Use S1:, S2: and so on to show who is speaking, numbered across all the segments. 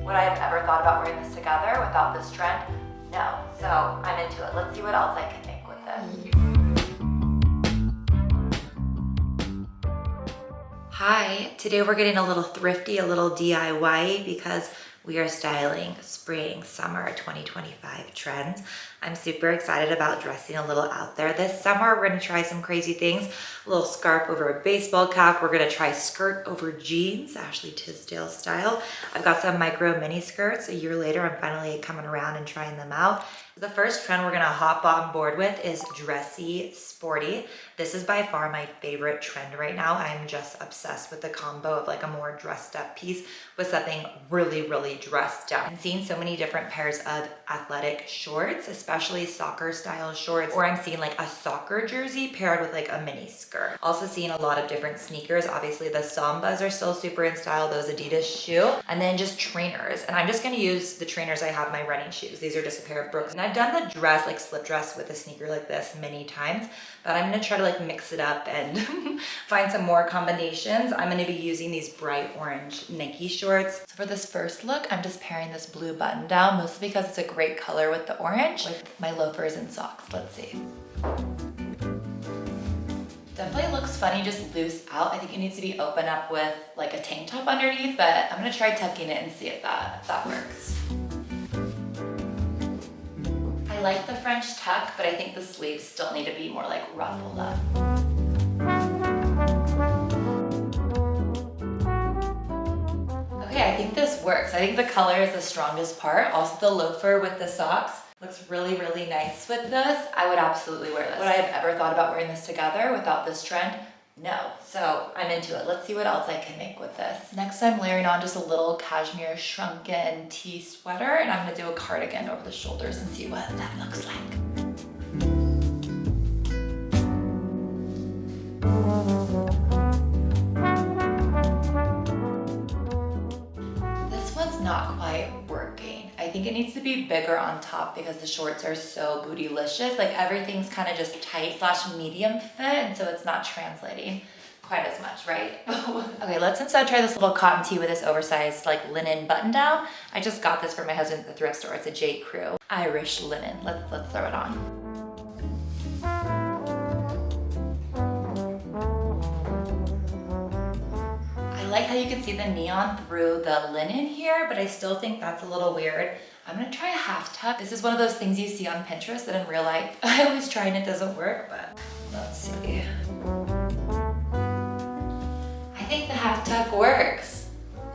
S1: Would I have ever thought about wearing this together without this trend? No. So I'm into it. Let's see what else I can make with this. Hi, today we're getting a little thrifty, a little DIY because we are styling spring, summer 2025 trends. I'm super excited about dressing a little out there this summer. We're gonna try some crazy things. A little scarf over a baseball cap. We're gonna try skirt over jeans, Ashley Tisdale style. I've got some micro mini skirts. A year later, I'm finally coming around and trying them out. The first trend we're gonna hop on board with is Dressy Sporty. This is by far my favorite trend right now. I'm just obsessed with the combo of like a more dressed up piece with something really dressed up. I'm seeing so many different pairs of athletic shorts, especially soccer style shorts, or I'm seeing like a soccer jersey paired with like a mini skirt. Also seeing a lot of different sneakers. Obviously the Sambas are still super in style, those Adidas shoe, and then just trainers. And I'm just gonna use the trainers I have, my running shoes. These are just a pair of Brooks. And I've done the dress, like slip dress with a sneaker like this many times, but I'm gonna try to like mix it up and find some more combinations. I'm gonna be using these bright orange Nike shorts. So for this first look, I'm just pairing this blue button down, mostly because it's a great color with the orange, with my loafers and socks. Let's see. Definitely looks funny just loose out. I think it needs to be open up with like a tank top underneath, but I'm gonna try tucking it and see if that works. I like the French tuck, but I think the sleeves still need to be more like ruffled up. Okay, I think this works. I think the color is the strongest part. Also the loafer with the socks looks really nice with this. I would absolutely wear this. Would I have ever thought about wearing this together without this trend? No. So I'm into it. Let's see what else I can make with this. Next, I'm layering on just a little cashmere shrunken tee sweater, and I'm gonna do a cardigan over the shoulders and see what that looks like. This one's not quite working. I think it needs to be bigger on top because the shorts are so bootylicious. Like everything's kind of just tight / medium fit, and so it's not translating quite as much, right? Okay, let's instead try this little cotton tee with this oversized like linen button down. I just got this for my husband at the thrift store. It's a J. Crew Irish linen. Let's throw it on. I like how you can see the neon through the linen here, but I still think that's a little weird. I'm gonna try a half tuck. This is one of those things you see on Pinterest that in real life, I always try and it doesn't work, but let's see. I think the half tuck works.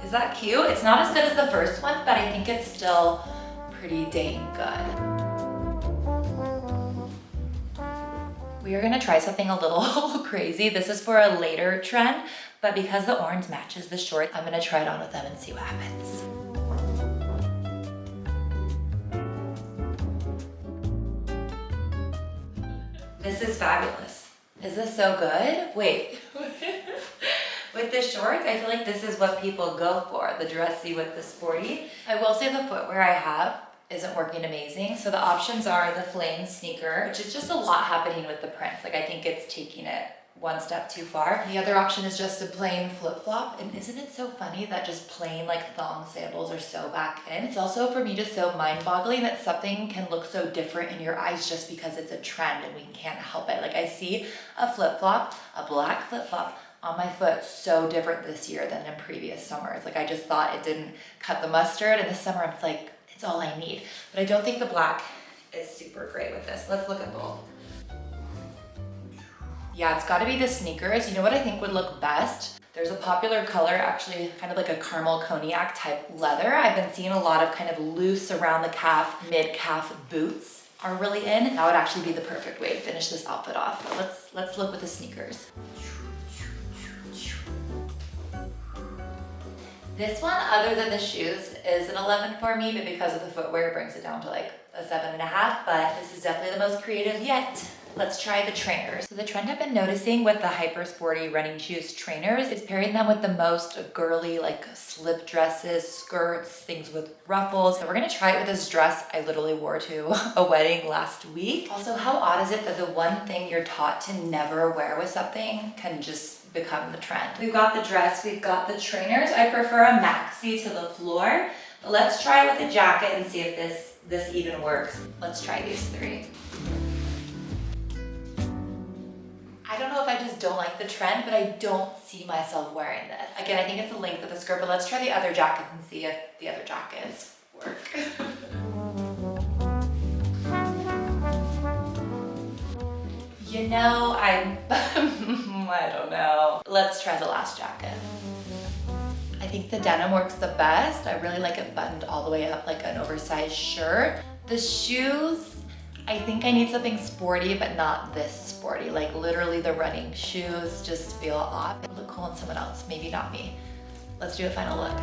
S1: Is that cute? It's not as good as the first one, but I think it's still pretty dang good. We are gonna try something a little crazy. This is for a later trend, but because the orange matches the short, I'm gonna try it on with them and see what happens. This is fabulous. Is this so good? Wait. With the shorts, I feel like this is what people go for, the dressy with the sporty. I will say the footwear I have isn't working amazing. So the options are the flame sneaker, which is just a lot happening with the prints. Like I think it's taking it one step too far. The other option is just a plain flip-flop. And isn't it so funny that just plain like thong sandals are so back in? It's also for me just so mind-boggling that something can look so different in your eyes just because it's a trend and we can't help it. Like I see a flip-flop, a black flip-flop on my foot so different this year than in previous summers. Like I just thought it didn't cut the mustard, and this summer it's like, it's all I need. But I don't think the black is super great with this. Let's look at both. Yeah, it's gotta be the sneakers. You know what I think would look best? There's a popular color, actually kind of like a caramel cognac type leather. I've been seeing a lot of kind of loose around the calf, mid-calf boots are really in. That would actually be the perfect way to finish this outfit off. But let's look with the sneakers. This one, other than the shoes, is an 11 for me, but because of the footwear, it brings it down to like a 7.5, but this is definitely the most creative yet. Let's try the trainers. So the trend I've been noticing with the hyper sporty running shoes trainers is pairing them with the most girly like slip dresses, skirts, things with ruffles. So we're gonna try it with this dress I literally wore to a wedding last week. Also, how odd is it that the one thing you're taught to never wear with something can just become the trend? We've got the dress, we've got the trainers. I prefer a maxi to the floor, Let's try it with a jacket and see if this even works. Let's try these three. I don't know if I just don't like the trend, but I don't see myself wearing this. Again, I think it's the length of the skirt, but let's try the other jackets and see if the other jackets work. You know, I don't know. Let's try the last jacket. I think the denim works the best. I really like it buttoned all the way up like an oversized shirt. The shoes, I think I need something sporty, but not this sporty. Like literally the running shoes just feel off. It look cool on someone else, maybe not me. Let's do a final look.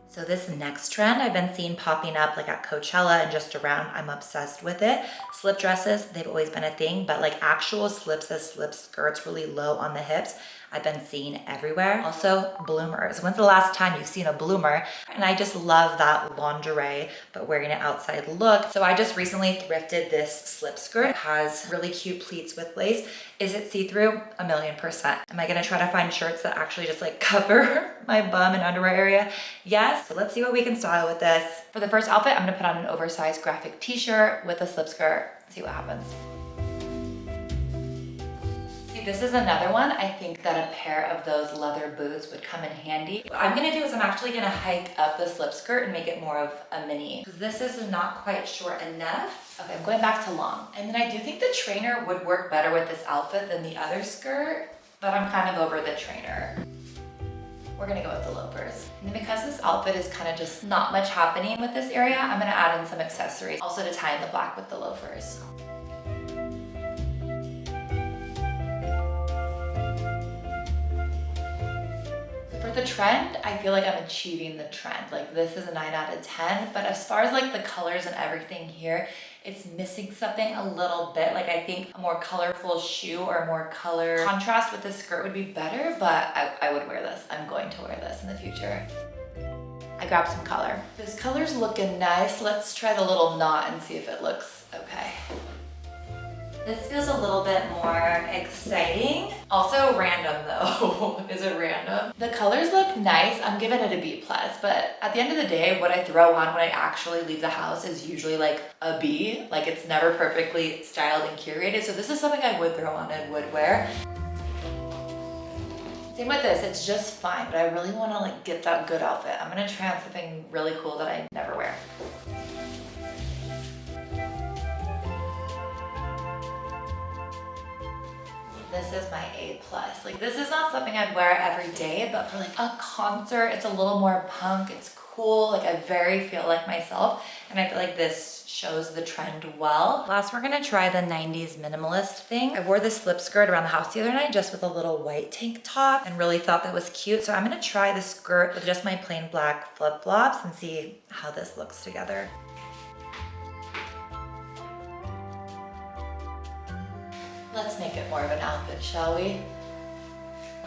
S1: So this next trend I've been seeing popping up like at Coachella and just around, I'm obsessed with it. Slip dresses, they've always been a thing, but like actual slips as slip skirts really low on the hips, I've been seeing everywhere. Also bloomers. When's the last time you've seen a bloomer? And I just love that lingerie, but wearing it outside look. So I just recently thrifted this slip skirt. It has really cute pleats with lace. Is it see-through? 1,000,000%. Am I gonna try to find shirts that actually just like cover my bum and underwear area? Yes, so let's see what we can style with this. For the first outfit, I'm gonna put on an oversized graphic t-shirt with a slip skirt, see what happens. See, this is another one. I think that a pair of those leather boots would come in handy. What I'm gonna do is I'm actually gonna hike up the slip skirt and make it more of a mini, because this is not quite short enough. Okay, I'm going back to long. And then I do think the trainer would work better with this outfit than the other skirt, but I'm kind of over the trainer. We're gonna go with the loafers. And then because this outfit is kind of just not much happening with this area, I'm gonna add in some accessories, also to tie in the black with the loafers. For the trend, I feel like I'm achieving the trend. Like this is a 9 out of 10, but as far as like the colors and everything here, it's missing something a little bit. Like I think a more colorful shoe or a more color contrast with this skirt would be better, but I would wear this. I'm going to wear this in the future. I grabbed some color. This color's looking nice. Let's try the little knot and see if it looks okay. This feels a little bit more exciting. Also random though. Is it random? The colors look nice. I'm giving it a B+, but at the end of the day, what I throw on when I actually leave the house is usually like a B. Like it's never perfectly styled and curated. So this is something I would throw on and would wear. Same with this, it's just fine, but I really wanna like get that good outfit. I'm gonna try on something really cool that I never wear. This is my A+. Like this is not something I'd wear every day, but for like a concert, it's a little more punk, it's cool. Like I very feel like myself, and I feel like this shows the trend well. Last, we're gonna try the 90s minimalist thing. I wore this slip skirt around the house the other night just with a little white tank top and really thought that was cute. So I'm gonna try the skirt with just my plain black flip-flops and see how this looks together. Let's make it more of an outfit, shall we?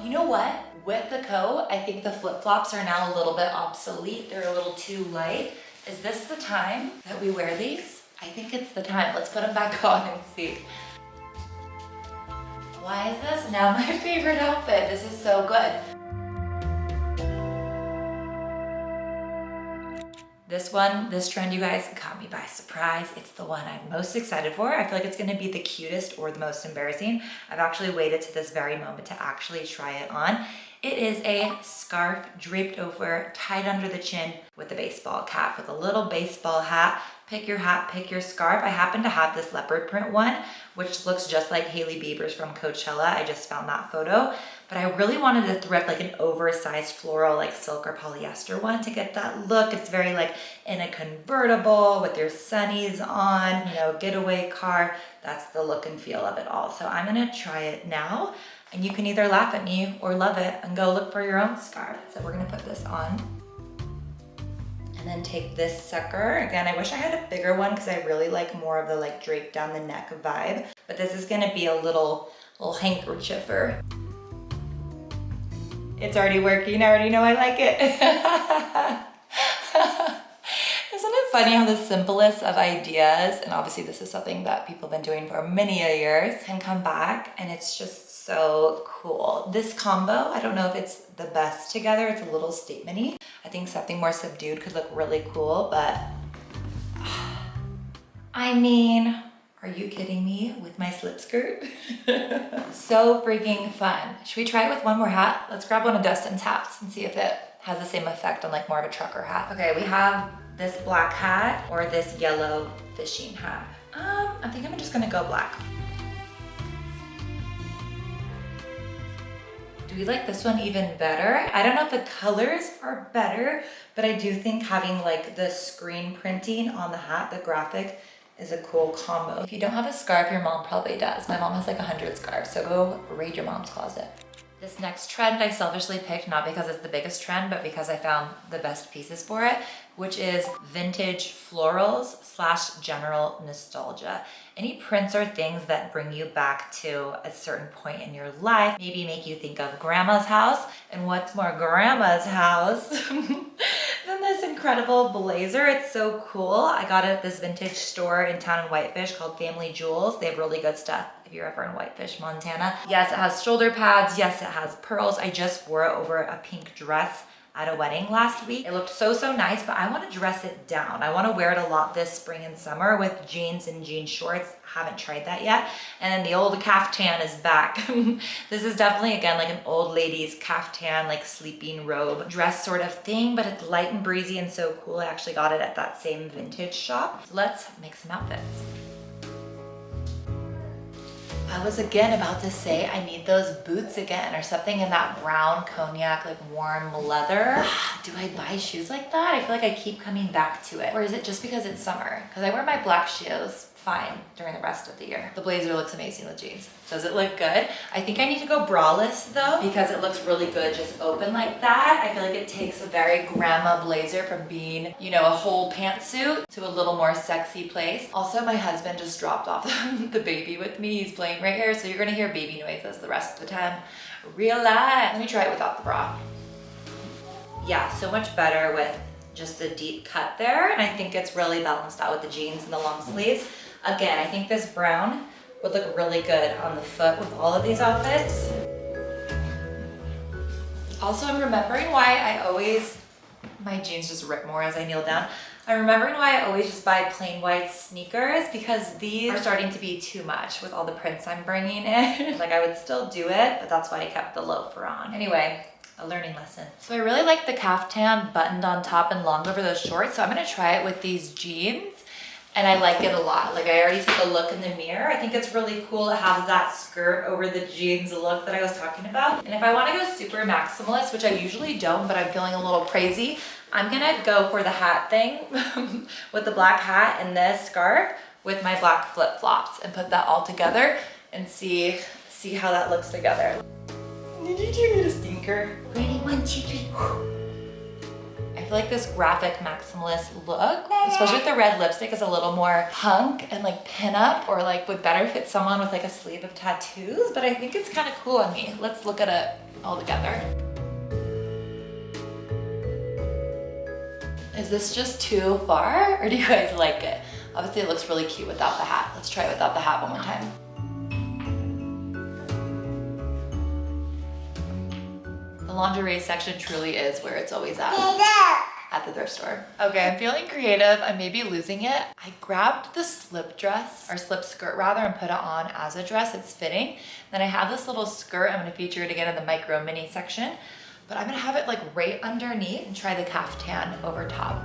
S1: You know what? With the coat, I think the flip-flops are now a little bit obsolete. They're a little too light. Is this the time that we wear these? I think it's the time. Let's put them back on and see. Why is this now my favorite outfit? This is so good. This trend, you guys, caught me by surprise. It's the one I'm most excited for. I feel like it's gonna be the cutest or the most embarrassing. I've actually waited to this very moment to actually try it on. It is a scarf draped over, tied under the chin with a baseball cap, with a little baseball hat. Pick your hat, pick your scarf. I happen to have this leopard print one, which looks just like Hailey Bieber's from Coachella. I just found that photo. But I really wanted to thrift like an oversized floral, like silk or polyester one to get that look. It's very like in a convertible with your sunnies on, you know, getaway car. That's the look and feel of it all. So I'm gonna try it now, and you can either laugh at me or love it and go look for your own scarf. So we're gonna put this on. And then take this sucker. Again, I wish I had a bigger one because I really like more of the like drape down the neck vibe. But this is gonna be a little handkerchiefer. It's already working. I already know I like it. Isn't it funny how the simplest of ideas, and obviously this is something that people have been doing for many years, can come back and it's just So cool. This combo, I don't know if it's the best together. It's a little statement-y. I think something more subdued could look really cool, but I mean, are you kidding me with my slip skirt? So freaking fun. Should we try it with one more hat? Let's grab one of Dustin's hats and see if it has the same effect on like more of a trucker hat. Okay, we have this black hat or this yellow fishing hat. I think I'm just gonna go black. Do we like this one even better? I don't know if the colors are better, but I do think having like the screen printing on the hat, the graphic, is a cool combo. If you don't have a scarf, your mom probably does. My mom has like 100 scarves, so go raid your mom's closet. This next trend I selfishly picked, not because it's the biggest trend, but because I found the best pieces for it, which is vintage florals / general nostalgia. Any prints or things that bring you back to a certain point in your life, maybe make you think of grandma's house. And what's more grandma's house than this incredible blazer? It's so cool. I got it at this vintage store in town in Whitefish called Family Jewels. They have really good stuff if you're ever in Whitefish, Montana. Yes, it has shoulder pads. Yes, it has pearls. I just wore it over a pink dress at a wedding last week. It looked so nice, but I want to dress it down. I want to wear it a lot this spring and summer with jeans and jean shorts. Haven't tried that yet. And then the old caftan is back. This is definitely, again, like an old lady's caftan, like sleeping robe dress sort of thing, but it's light and breezy and so cool. I actually got it at that same vintage shop. So let's make some outfits. I was again about to say I need those boots again or something in that brown cognac, like warm leather. Do I buy shoes like that? I feel like I keep coming back to it. Or is it just because it's summer? Because I wear my black shoes fine during the rest of the year. The blazer looks amazing with jeans. Does it look good? I think I need to go braless though, because it looks really good just open like that. I feel like it takes a very grandma blazer from being, you know, a whole pantsuit to a little more sexy place. Also, my husband just dropped off the baby with me. He's playing right here, so you're gonna hear baby noises the rest of the time. Real life. Let me try it without the bra. Yeah, so much better with just the deep cut there, and I think it's really balanced out with the jeans and the long sleeves. Again, I think this brown would look really good on the foot with all of these outfits. Also, I'm remembering why my jeans just rip more as I kneel down. I'm remembering why I always just buy plain white sneakers, because these are starting to be too much with all the prints I'm bringing in. Like, I would still do it, but that's why I kept the loafer on. Anyway, a learning lesson. So I really like the caftan buttoned on top and long over those shorts, so I'm gonna try it with these jeans. And I like it a lot. Like, I already took a look in the mirror. I think it's really cool. It has that skirt over the jeans look that I was talking about. And if I wanna go super maximalist, which I usually don't, but I'm feeling a little crazy, I'm gonna go for the hat thing with the black hat and this scarf with my black flip-flops and put that all together and see how that looks together. Did you need a stinker? Ready, 1, 2, 3. I feel like this graphic maximalist look, especially with the red lipstick, is a little more punk and like pin-up, or like would better fit someone with like a sleeve of tattoos, but I think it's kind of cool on me. Let's look at it all together. Is this just too far, or do you guys like it? Obviously it looks really cute without the hat. Let's try it without the hat one more time. The lingerie section truly is where it's always at the thrift store. Okay, I'm feeling creative. I may be losing it. I grabbed the slip dress, or slip skirt rather, and put it on as a dress. It's fitting. Then I have this little skirt. I'm gonna feature it again in the micro mini section, but I'm gonna have it like right underneath and try the caftan over top.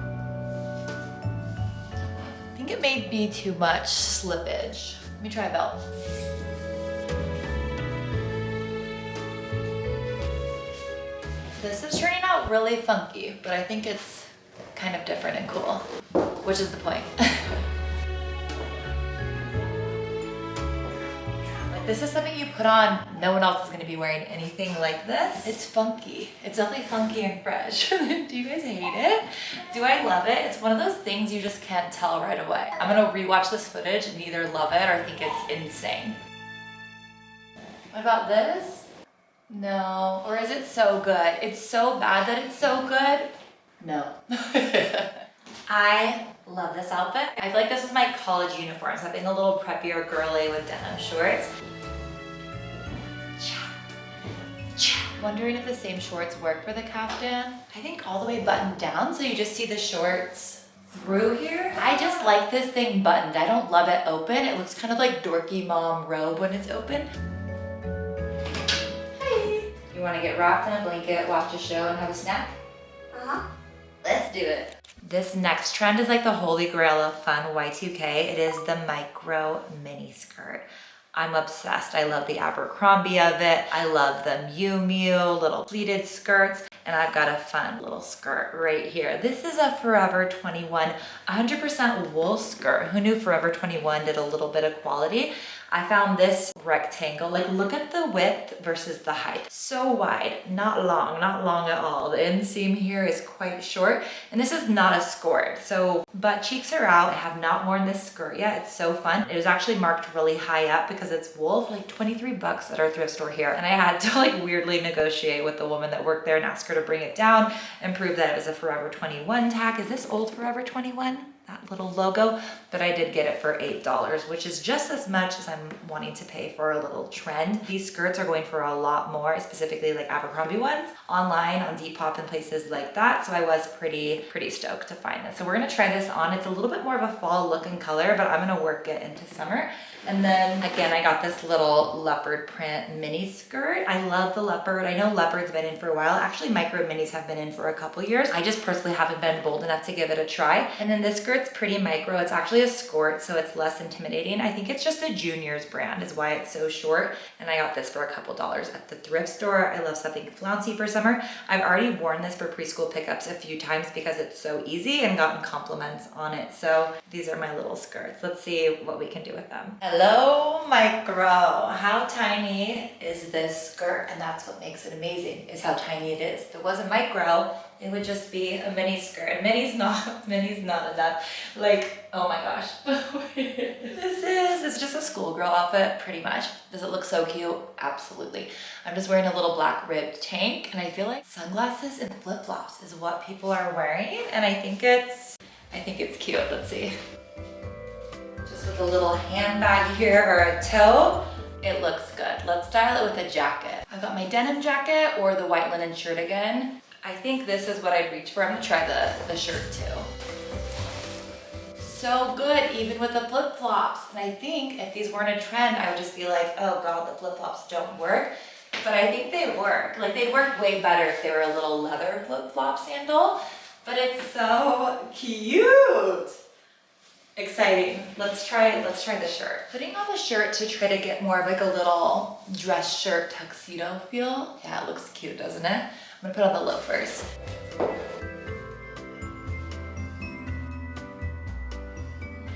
S1: I think it may be too much slippage. Let me try a belt. This is turning out really funky, but I think it's kind of different and cool, which is the point. Like, this is something you put on, no one else is gonna be wearing anything like this. It's funky. It's definitely funky and fresh. Do you guys hate it? Do I love it? It's one of those things you just can't tell right away. I'm gonna rewatch this footage and either love it or think it's insane. What about this? No. Or is it so good? It's so bad that it's so good? No. I love this outfit. I feel like this is my college uniform, something a little preppier girly with denim shorts. Wondering if the same shorts work for the caftan. I think all the way buttoned down, so you just see the shorts through here. I just like this thing buttoned. I don't love it open. It looks kind of like dorky mom robe when it's open. Hey. You want to get wrapped in a blanket, watch a show, and have a snack? Uh-huh. Let's do it. This next trend is like the holy grail of fun Y2K. It is the micro mini skirt. I'm obsessed. I love the Abercrombie of it. I love the Miu Miu little pleated skirts. And I've got a fun little skirt right here. This is a Forever 21 100% wool skirt. Who knew Forever 21 did a little bit of quality? I found this rectangle, like look at the width versus the height. So wide, not long at all. The inseam here is quite short, and this is not a skirt. So butt cheeks are out. I have not worn this skirt yet. It's so fun. It was actually marked really high up because it's wool for like 23 bucks at our thrift store here. And I had to like weirdly negotiate with the woman that worked there and ask her to bring it down and prove that it was a Forever 21 tag. Is this old Forever 21? That little logo, but I did get it for $8, which is just as much as I'm wanting to pay for a little trend. These skirts are going for a lot more, specifically like Abercrombie ones, online on Depop and places like that. So I was pretty stoked to find this. So we're gonna try this on. It's a little bit more of a fall look and color, but I'm gonna work it into summer. And then again, I got this little leopard print mini skirt. I love the leopard. I know leopard's been in for a while. Actually, micro minis have been in for a couple years. I just personally haven't been bold enough to give it a try. And then this skirt's pretty micro. It's actually a skirt, so it's less intimidating. I think it's just a Juniors brand is why it's so short. And I got this for a couple dollars at the thrift store. I love something flouncy for summer. I've already worn this for preschool pickups a few times because it's so easy and gotten compliments on it. So these are my little skirts. Let's see what we can do with them. Hello, micro. How tiny is this skirt? And that's what makes it amazing, is how tiny it is. If it wasn't micro, it would just be a mini skirt. And mini's not enough. Like, oh my gosh. It's just a schoolgirl outfit, pretty much. Does it look so cute? Absolutely. I'm just wearing a little black ribbed tank, and I feel like sunglasses and flip-flops is what people are wearing, and I think it's cute. Let's see. With a little handbag here or a tote, it looks good. Let's style it with a jacket. I've got my denim jacket or the white linen shirt again. I think this is what I'd reach for. I'm gonna try the shirt too. So good, even with the flip-flops. And I think if these weren't a trend, I would just be like, oh God, the flip-flops don't work. But I think they work. Like they'd work way better if they were a little leather flip-flop sandal. But it's so cute. Exciting. Let's try the shirt. Putting on the shirt to try to get more of like a little dress shirt tuxedo feel. Yeah, it looks cute, doesn't it? I'm gonna put on the loafers.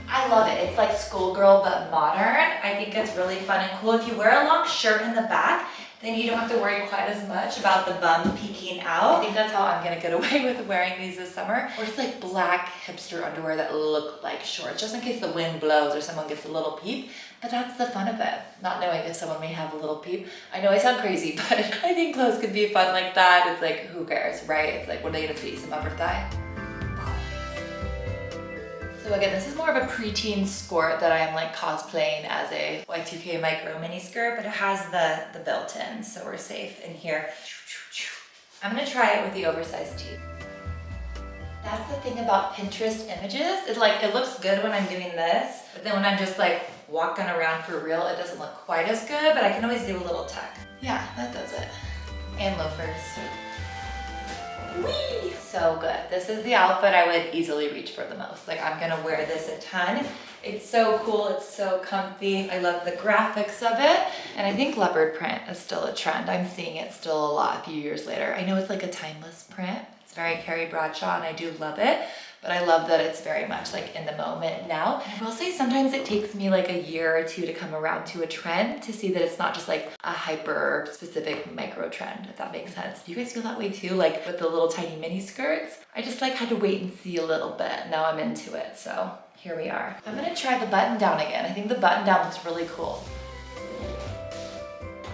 S1: I love it. It's like schoolgirl but modern. I think it's really fun and cool. If you wear a long shirt in the back, then you don't have to worry quite as much about the bum peeking out. I think that's how I'm gonna get away with wearing these this summer. Or just like black hipster underwear that look like shorts, just in case the wind blows or someone gets a little peep. But that's the fun of it, not knowing if someone may have a little peep. I know I sound crazy, but I think clothes could be fun like that. It's like, who cares, right? It's like, what are they gonna see, some upper thigh? So again, this is more of a preteen skirt that I am like cosplaying as a Y2K micro mini skirt, but it has the built-in, so we're safe in here. I'm gonna try it with the oversized tee. That's the thing about Pinterest images. It looks good when I'm doing this, but then when I'm just like walking around for real, it doesn't look quite as good, but I can always do a little tuck. Yeah, that does it. And loafers. Whee! So good. This is the outfit I would easily reach for the most. Like I'm gonna wear this a ton. It's so cool, it's so comfy. I love the graphics of it. And I think leopard print is still a trend. I'm seeing it still a lot a few years later. I know it's like a timeless print. It's very Carrie Bradshaw and I do love it. But I love that it's very much like in the moment now. And I will say sometimes it takes me like a year or two to come around to a trend to see that it's not just like a hyper specific micro trend, if that makes sense. Do you guys feel that way too? Like with the little tiny mini skirts? I just like had to wait and see a little bit. Now I'm into it, so here we are. I'm gonna try the button down again. I think the button down looks really cool.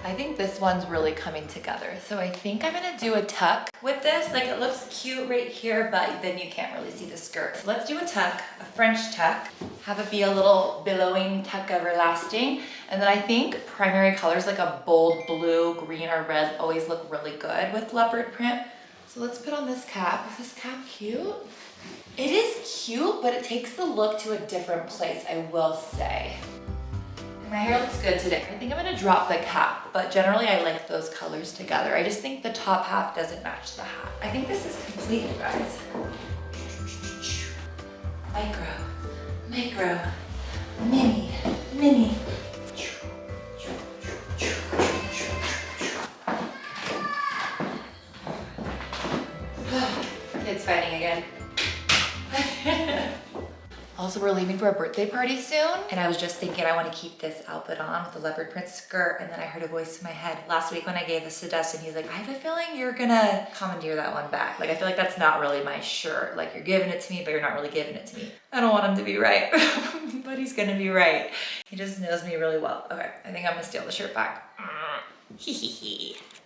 S1: I think this one's really coming together. So I think I'm gonna do a tuck with this. Like it looks cute right here, but then you can't really see the skirt. So let's do a tuck, a French tuck. Have it be a little billowing tuck everlasting. And then I think primary colors like a bold blue, green, or red always look really good with leopard print. So let's put on this cap. Is this cap cute? It is cute, but it takes the look to a different place, I will say. My hair looks good today. I think I'm gonna drop the cap, but generally I like those colors together. I just think the top half doesn't match the hat. I think this is complete, you guys. Micro, micro, mini, mini. Kids fighting again. Also, we're leaving for a birthday party soon, and I was just thinking I want to keep this outfit on with the leopard print skirt, and then I heard a voice in my head last week when I gave this to Dustin. He's like, I have a feeling you're gonna commandeer that one back. Like, I feel like that's not really my shirt. Like, you're giving it to me, but you're not really giving it to me. I don't want him to be right, but he's gonna be right. He just knows me really well. Okay, I think I'm gonna steal the shirt back.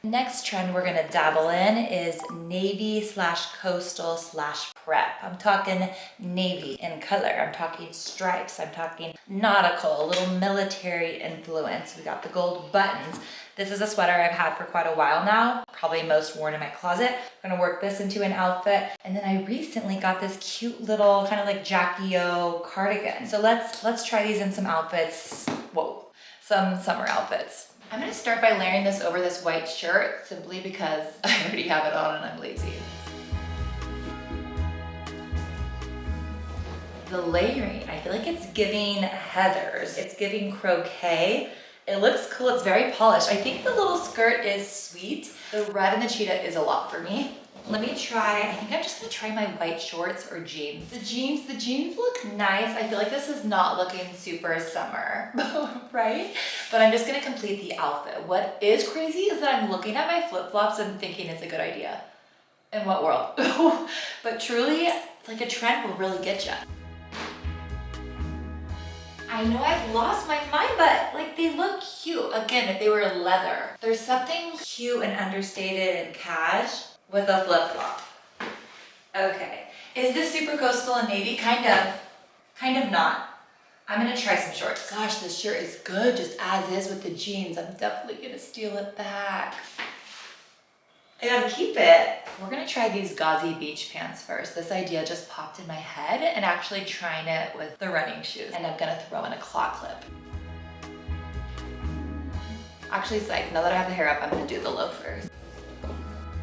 S1: Next trend we're gonna dabble in is navy / coastal / prep. I'm talking navy in color. I'm talking stripes. I'm talking nautical, a little military influence. We got the gold buttons. This is a sweater I've had for quite a while now, probably most worn in my closet. I'm gonna work this into an outfit. And then I recently got this cute little kind of like Jackie O cardigan. So let's try these in some outfits. Whoa, some summer outfits. I'm gonna start by layering this over this white shirt simply because I already have it on and I'm lazy. The layering, I feel like it's giving Heathers. It's giving croquet. It looks cool, it's very polished. I think the little skirt is sweet. The red and the cheetah is a lot for me. Let me try, I think I'm just gonna try my white shorts or jeans. The jeans look nice. I feel like this is not looking super summer, right? But I'm just gonna complete the outfit. What is crazy is that I'm looking at my flip-flops and thinking it's a good idea. In what world? But truly, like a trend will really get you. I know I've lost my mind, but like they look cute. Again, if they were leather. There's something cute and understated and cash with a flip-flop. Okay, is this super coastal and navy? Kind of not. I'm gonna try some shorts. Gosh, this shirt is good just as is with the jeans. I'm definitely gonna steal it back. I gotta keep it. We're gonna try these gauzy beach pants first. This idea just popped in my head and actually trying it with the running shoes. And I'm gonna throw in a claw clip. Actually, psych, now that I have the hair up, I'm gonna do the loafers.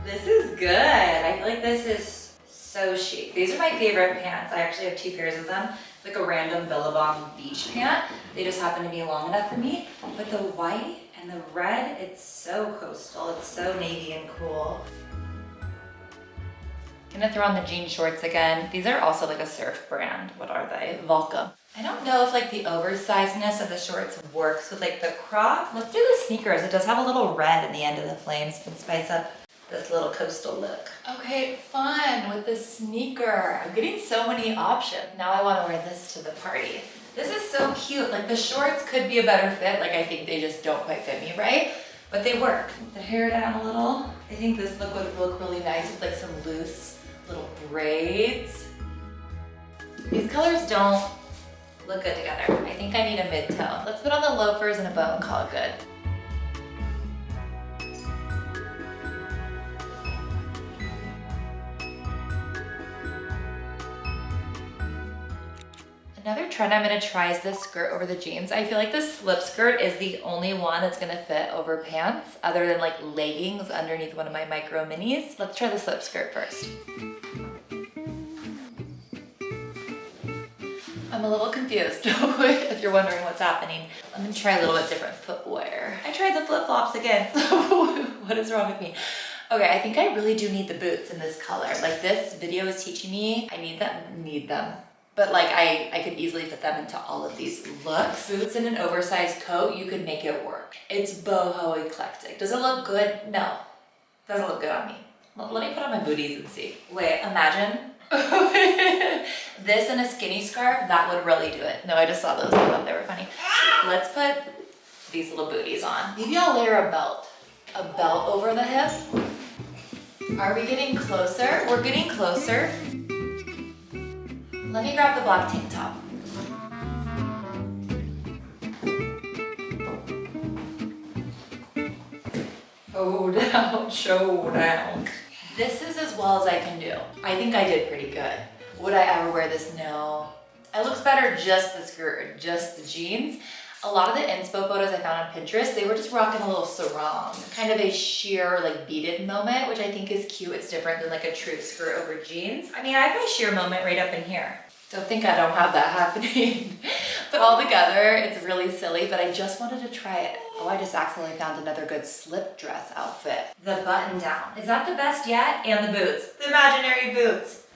S1: This is good. I feel like this is so chic. These are my favorite pants. I actually have 2 pairs of them. It's like a random Billabong beach pant. They just happen to be long enough for me. But the white and the red, it's so coastal. It's so navy and cool. Gonna throw on the jean shorts again. These are also like a surf brand. What are they? Volca. I don't know if like the oversizedness of the shorts works with like the crop. Let's do the sneakers. It does have a little red in the end of the flames and spice up this little coastal look. Okay, fun with the sneaker. I'm getting so many options. Now I want to wear this to the party. This is so cute. Like the shorts could be a better fit. Like I think they just don't quite fit me right, but they work. The hair down a little. I think this look would look really nice with like some loose little braids. These colors don't look good together. I think I need a mid-tone. Let's put on the loafers and a bow and call it good. Another trend I'm gonna try is this skirt over the jeans. I feel like this slip skirt is the only one that's gonna fit over pants other than like leggings underneath one of my micro minis. Let's try the slip skirt first. I'm a little confused if you're wondering what's happening. I'm gonna try a little bit different footwear. I tried the flip-flops again. What is wrong with me? Okay, I think I really do need the boots in this color. Like this video is teaching me I need them. But like I could easily fit them into all of these looks. Boots and an oversized coat, you could make it work. It's boho eclectic. Does it look good? No, doesn't look good on me. Let me put on my booties and see. Wait, imagine. This and a skinny scarf, that would really do it. No, I just saw those, I thought they were funny. Let's put these little booties on. Maybe I'll layer a belt over the hip. Are we getting closer? We're getting closer. Let me grab the black tank top. Showdown. This is as well as I can do. I think I did pretty good. Would I ever wear this? No. It looks better just the skirt, just the jeans. A lot of the inspo photos I found on Pinterest, they were just rocking a little sarong, kind of a sheer like beaded moment, which I think is cute. It's different than like a true skirt over jeans. I mean, I have my sheer moment right up in here. Don't think I don't have that happening. But all together, it's really silly, but I just wanted to try it. Oh, I just accidentally found another good slip dress outfit. The button down. Is that the best yet? And the boots, the imaginary boots.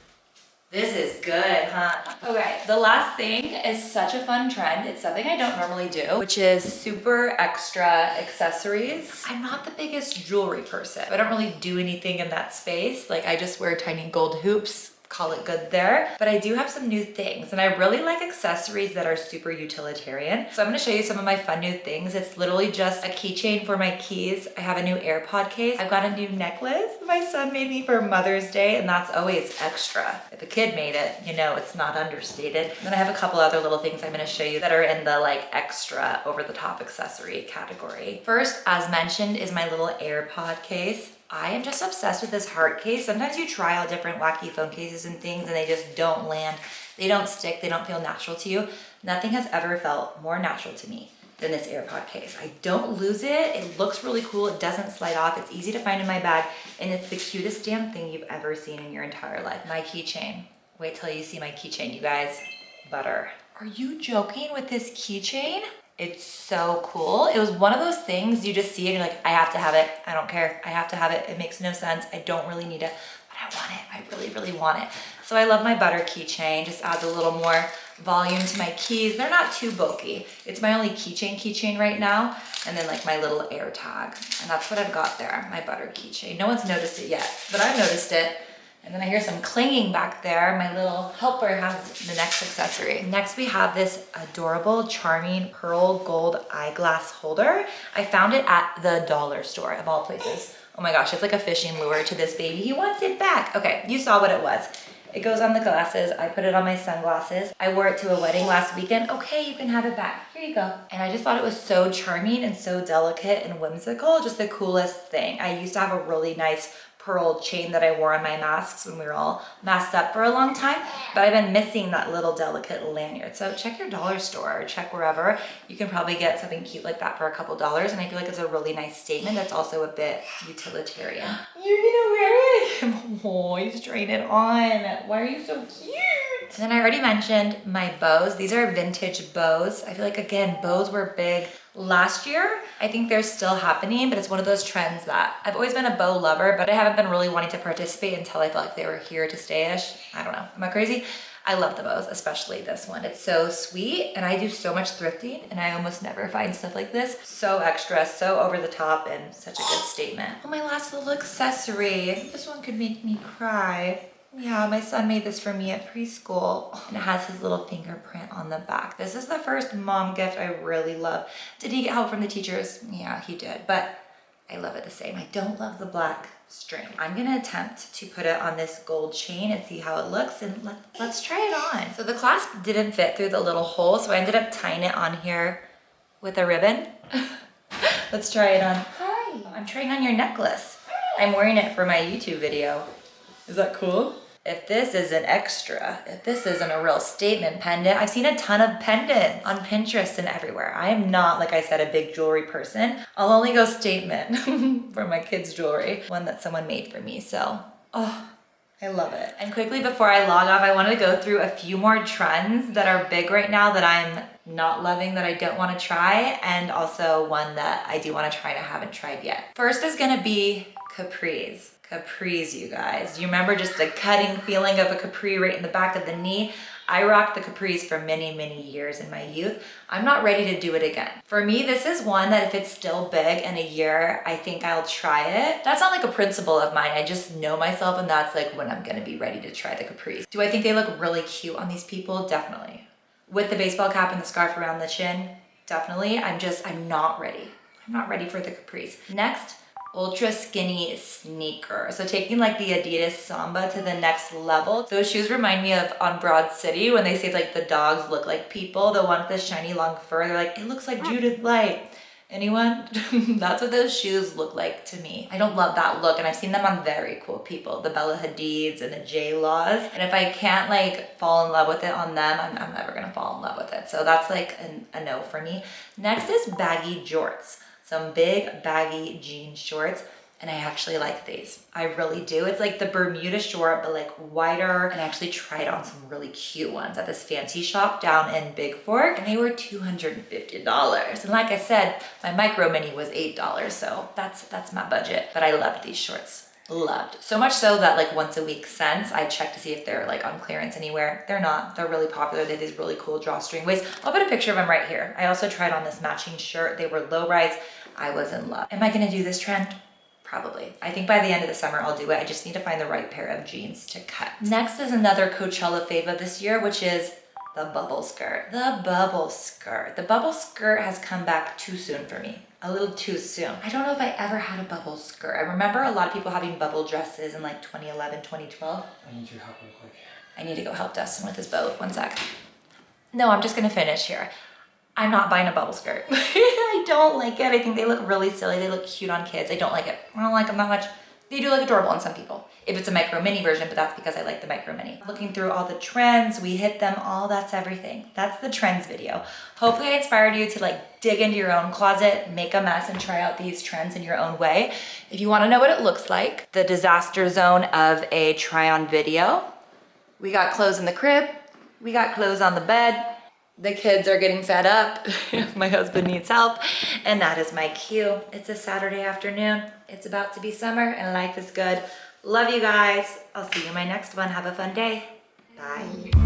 S1: This is good, huh? Okay, the last thing is such a fun trend. It's something I don't normally do, which is super extra accessories. I'm not the biggest jewelry person. I don't really do anything in that space. Like I just wear tiny gold hoops, call it good there. But I do have some new things and I really like accessories that are super utilitarian. So I'm gonna show you some of my fun new things. It's literally just a keychain for my keys. I have a new AirPod case. I've got a new necklace my son made me for Mother's Day, and that's always extra. If a kid made it, you know it's not understated. Then I have a couple other little things I'm gonna show you that are in the like extra over the top accessory category. First, as mentioned, is my little AirPod case. I am just obsessed with this heart case. Sometimes you try out different wacky phone cases and things and they just don't land. They don't stick, they don't feel natural to you. Nothing has ever felt more natural to me than this AirPod case. I don't lose it. It looks really cool. It doesn't slide off. It's easy to find in my bag. And it's the cutest damn thing you've ever seen in your entire life. My keychain. Wait till you see my keychain, you guys. Butter. Are you joking with this keychain? It's so cool. It was one of those things you just see and you're like, I have to have it. I don't care. I have to have it. It makes no sense. I don't really need it, but I want it. I really, really want it. So I love my butter keychain. Just adds a little more volume to my keys. They're not too bulky. It's my only keychain right now. And then like my little air tag. And that's what I've got there, my butter keychain. No one's noticed it yet, but I've noticed it. And then I hear some clanging back there. My little helper has the next accessory. Next we have this adorable, charming pearl gold eyeglass holder. I found it at the dollar store of all places. Oh my gosh, it's like a fishing lure to this baby. He wants it back. Okay, you saw what it was. It goes on the glasses. I put it on my sunglasses. I wore it to a wedding last weekend. Okay, you can have it back. Here you go. And I just thought it was so charming and so delicate and whimsical. Just the coolest thing. I used to have a really nice pearl chain that I wore on my masks when we were all masked up for a long time, but I've been missing that little delicate lanyard. So check your dollar store or check wherever. You can probably get something cute like that for a couple dollars, and I feel like it's a really nice statement that's also a bit utilitarian. You're gonna wear it? Oh, he's trying it on. Why are you so cute? And then I already mentioned my bows. These are vintage bows. I feel like, again, bows were big last year. I think they're still happening, but it's one of those trends that I've always been a bow lover, but I haven't been really wanting to participate until I felt like they were here to stay-ish. I don't know, am I crazy? I love the bows, especially this one. It's so sweet, and I do so much thrifting, and I almost never find stuff like this. So extra, so over the top, and such a good statement. Oh, my last little accessory. I think this one could make me cry. Yeah, my son made this for me at preschool, and it has his little fingerprint on the back. This is the first mom gift I really love. Did he get help from the teachers? Yeah, he did, but I love it the same. I don't love the black string. I'm gonna attempt to put it on this gold chain and see how it looks, and let's try it on. So the clasp didn't fit through the little hole, so I ended up tying it on here with a ribbon. Let's try it on. Hi, I'm trying on your necklace. I'm wearing it for my YouTube video. Is that cool? If this isn't extra, if this isn't a real statement pendant, I've seen a ton of pendants on Pinterest and everywhere. I am not, like I said, a big jewelry person. I'll only go statement for my kids' jewelry, one that someone made for me. So, oh, I love it. And quickly before I log off, I wanted to go through a few more trends that are big right now that I'm not loving, that I don't want to try, and also one that I do want to try and I haven't tried yet. First is gonna be capris. Capris, you guys. Do you remember just the cutting feeling of a capri right in the back of the knee? I rocked the capris for many, many years in my youth. I'm not ready to do it again. For me, this is one that if it's still big in a year, I think I'll try it. That's not like a principle of mine. I just know myself, and that's like when I'm gonna be ready to try the capris. Do I think they look really cute on these people? Definitely. With the baseball cap and the scarf around the chin, definitely. I'm not ready. I'm not ready for the capris. Next, ultra skinny sneaker. So taking like the Adidas Samba to the next level. Those shoes remind me of on Broad City when they say like the dogs look like people, the one with the shiny long fur, they're like, it looks like Judith Light. Anyone? That's what those shoes look like to me. I don't love that look, and I've seen them on very cool people, the Bella Hadids and the J-Laws. And if I can't like fall in love with it on them, I'm never gonna fall in love with it. So that's like a no for me. Next is baggy jorts. Some big baggy jean shorts. And I actually like these. I really do. It's like the Bermuda short, but like wider. And I actually tried on some really cute ones at this fancy shop down in Big Fork, and they were $250. And like I said, my micro mini was $8, so that's my budget. But I loved these shorts. Loved. So much so that like once a week since, I checked to see if they're like on clearance anywhere. They're not. They're really popular. They have these really cool drawstring waists. I'll put a picture of them right here. I also tried on this matching shirt. They were low rise. I was in love. Am I gonna do this trend? Probably. I think by the end of the summer, I'll do it. I just need to find the right pair of jeans to cut. Next is another Coachella fave of this year, which is the bubble skirt. The bubble skirt. The bubble skirt has come back too soon for me. A little too soon. I don't know if I ever had a bubble skirt. I remember a lot of people having bubble dresses in like 2011, 2012.
S2: I need your help real quick.
S1: I need to go help Dustin with his boat. One sec. No, I'm just gonna finish here. I'm not buying a bubble skirt. I don't like it. I think they look really silly. They look cute on kids. I don't like it. I don't like them that much. They do look adorable on some people. If it's a micro mini version, but that's because I like the micro mini. Looking through all the trends, we hit them all. That's everything. That's the trends video. Hopefully I inspired you to like dig into your own closet, make a mess, and try out these trends in your own way. If you want to know what it looks like, the disaster zone of a try on video. We got clothes in the crib. We got clothes on the bed. The kids are getting fed up. My husband needs help. And that is my cue. It's a Saturday afternoon. It's about to be summer and life is good. Love you guys. I'll see you in my next one. Have a fun day. Bye.